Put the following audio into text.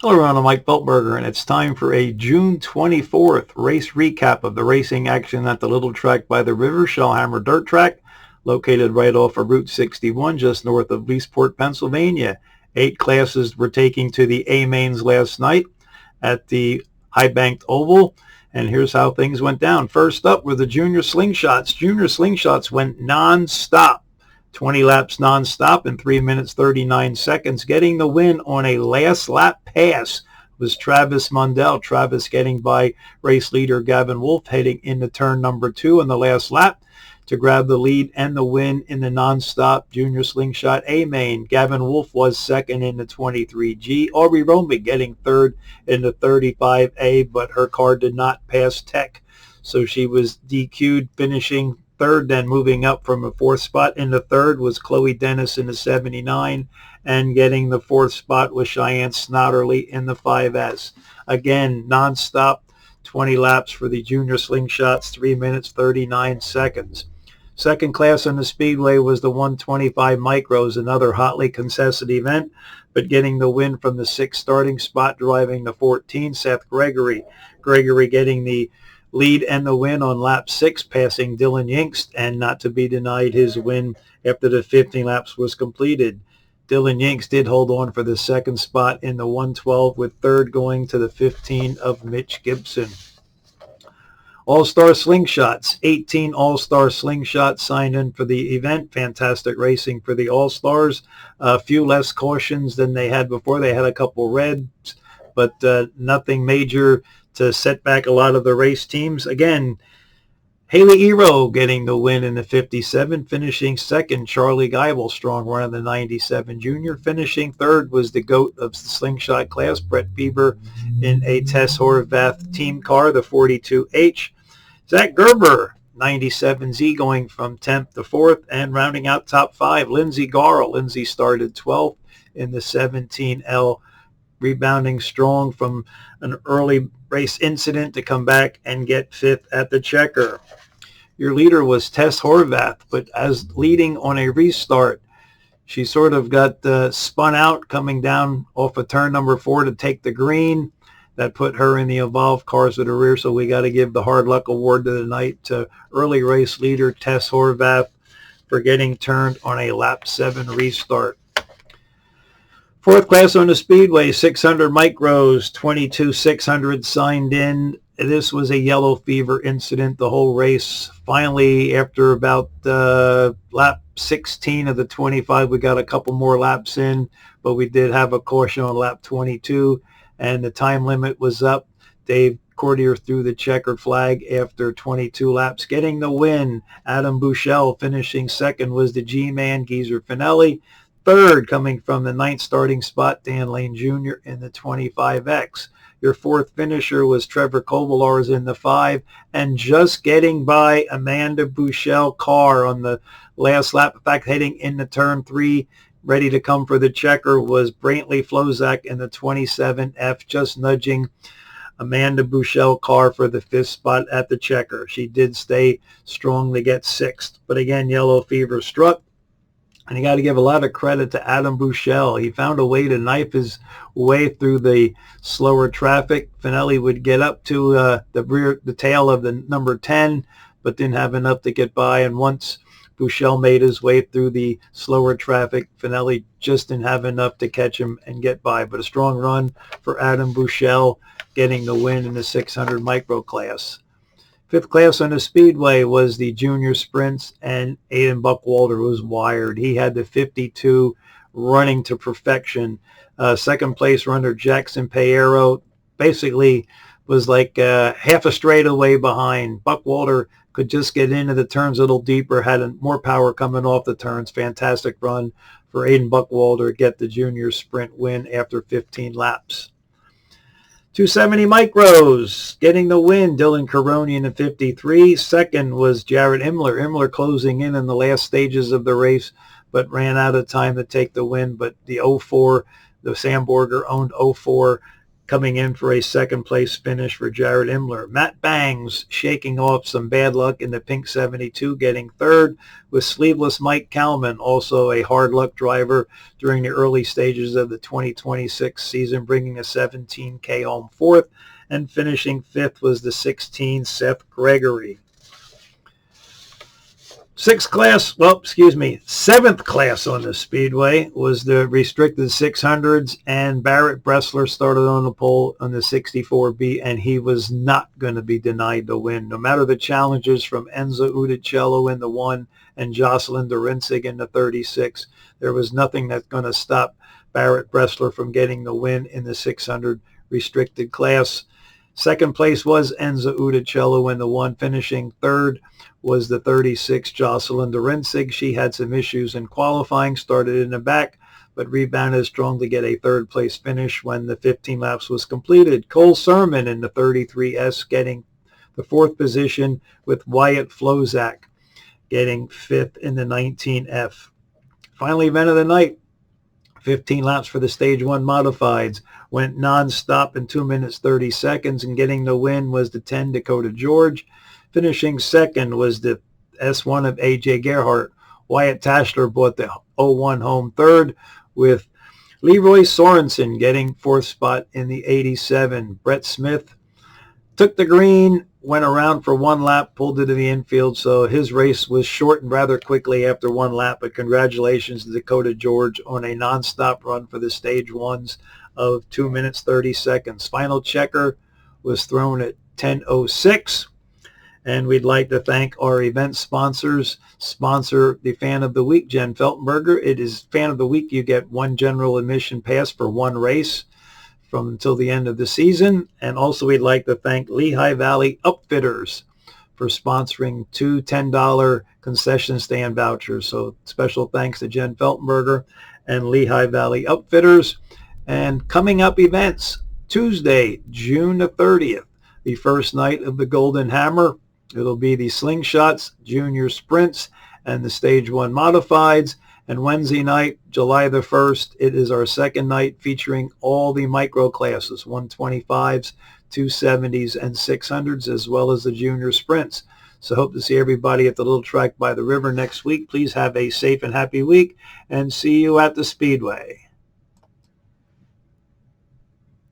Hello, everyone. I'm Mike Beltberger, and it's time for a June 24th race recap of the racing action at the Little Track by the River, Shellhammer Dirt Track, located right off of Route 61, just north of Leesport, Pennsylvania. 8 classes were taking to the A mains last night at the High Banked Oval, and here's how things went down. First up were the Junior Slingshots. Junior Slingshots went non-stop. 20 laps non-stop in 3 minutes 39 seconds. Getting the win on a last lap pass was Travis Mundell. Travis getting by race leader Gavin Wolf heading into turn number 2 in the last lap to grab the lead and the win in the non-stop Junior Slingshot A main. Gavin Wolf was second in the 23G. Aubrey Romig getting third in the 35A, but her car did not pass Tech, so she was DQ'd, finishing third. Then moving up from a fourth spot in the third was Chloe Dennis in the 79, and getting the fourth spot was Cheyenne Snotterly in the 5S. Again, nonstop, 20 laps for the Junior Slingshots, 3 minutes 39 seconds. Second class on the Speedway was the 125 Micros, another hotly contested event, but getting the win from the 6th starting spot, driving the 14, Seth Gregory. Gregory getting the lead and the win on lap 6, passing Dylan Yinkst, and not to be denied his win after the 15 laps was completed. Dylan Yinkst did hold on for the second spot in the 112, with third going to the 15 of Mitch Gibson. All-Star Slingshots. 18 All-Star Slingshots signed in for the event. Fantastic racing for the All-Stars. A few less cautions than they had before. They had a couple reds, but nothing major to set back a lot of the race teams. Again, Haley Ero getting the win in the 57, finishing second. Charlie Geibel, strong run in the 97 Junior. Finishing third was the GOAT of the slingshot class, Brett Bieber, in a Tess Horvath team car, the 42H. Zach Gerber, 97Z, going from 10th to 4th, and rounding out top 5, Lindsey Garl. Lindsey started 12th in the 17L, rebounding strong from an early race incident to come back and get 5th at the checker. Your leader was Tess Horvath, but as leading on a restart, she sort of got spun out coming down off of turn number 4 to take the green. That put her in the Evolve cars at the rear, so we got to give the hard luck award to the night to early race leader Tess Horvath for getting turned on a lap 7 restart. Fourth class on the Speedway, 600 Micros, 22 600 signed in. This was a yellow fever incident the whole race. Finally, after about lap 16 of the 25, we got a couple more laps in, but we did have a caution on lap 22, and the time limit was up. Dave Courtier threw the checkered flag after 22 laps, getting the win. Adam Bushell finishing second was the G-Man, Geezer Finelli. Third, coming from the 9th starting spot, Dan Lane Jr. in the 25X. Your fourth finisher was Trevor Kovalars in the 5, and just getting by Amanda Bushell car on the last lap. In fact, heading into turn 3, ready to come for the checker, was Brantley Flozak in the 27F, just nudging Amanda Bushell car for the 5th spot at the checker. She did stay strong to get 6th, but again, yellow fever struck. And you got to give a lot of credit to Adam Bushell. He found a way to knife his way through the slower traffic. Finelli would get up to the tail of the number 10, but didn't have enough to get by. And once Bushell made his way through the slower traffic, Finelli just didn't have enough to catch him and get by. But a strong run for Adam Bushell, getting the win in the 600 micro class. Fifth class on the Speedway was the junior sprints, and Aiden Buckwalter was wired. He had the 52 running to perfection. Second place runner Jackson Payero basically was like half a straightaway behind. Buckwalter could just get into the turns a little deeper, had more power coming off the turns. Fantastic run for Aiden Buckwalter to get the junior sprint win after 15 laps. 270 Micros, getting the win, Dylan Caroni in the 53. Second was Jared Imler. Imler closing in the last stages of the race, but ran out of time to take the win. But the 04, the Sam Borger owned 04, coming in for a second place finish for Jared Imler. Matt Bangs shaking off some bad luck in the pink 72, getting third, with sleeveless Mike Kalman, also a hard luck driver during the early stages of the 2026 season, bringing a 17K home fourth, and finishing fifth was the 16 Seth Gregory. Seventh class on the Speedway was the restricted 600s, and Barrett Bressler started on the pole on the 64B, and he was not going to be denied the win. No matter the challenges from Enzo Udicello in the 1 and Jocelyn Durinsig in the 36, there was nothing that's going to stop Barrett Bressler from getting the win in the 600 restricted class. Second place was Enzo Udicello in the 1. Finishing third was the 36 Jocelyn Durinsig. She had some issues in qualifying, started in the back, but rebounded strong to get a third place finish when the 15 laps was completed. Cole Sermon in the 33S getting the fourth position, with Wyatt Flozak getting fifth in the 19F. Final event of the night, 15 laps for the Stage 1 Modifieds, went non-stop in 2 minutes 30 seconds, and getting the win was the 10 Dakota George. Finishing second was the S1 of A.J. Gerhardt. Wyatt Tashler bought the 01 home third, with Leroy Sorensen getting fourth spot in the 87. Brett Smith took the green, went around for one lap, pulled it to the infield, so his race was shortened rather quickly after one lap, but congratulations to Dakota George on a non-stop run for the Stage 1s of 2 minutes 30 seconds. Final checker was thrown at 10:06. And we'd like to thank our event sponsors. Sponsor the Fan of the Week, Jen Feltenberger. It is Fan of the Week. You get one general admission pass for one race from until the end of the season. And also we'd like to thank Lehigh Valley Upfitters for sponsoring two $10 concession stand vouchers. So special thanks to Jen Feltenberger and Lehigh Valley Upfitters. And coming up events, Tuesday, June the 30th, the first night of the Golden Hammer. It'll be the Slingshots Junior Sprints and the Stage 1 Modifieds. And Wednesday night, July the 1st, it is our second night featuring all the micro classes, 125s, 270s, and 600s, as well as the Junior Sprints. So hope to see everybody at the little track by the river next week. Please have a safe and happy week, and see you at the Speedway.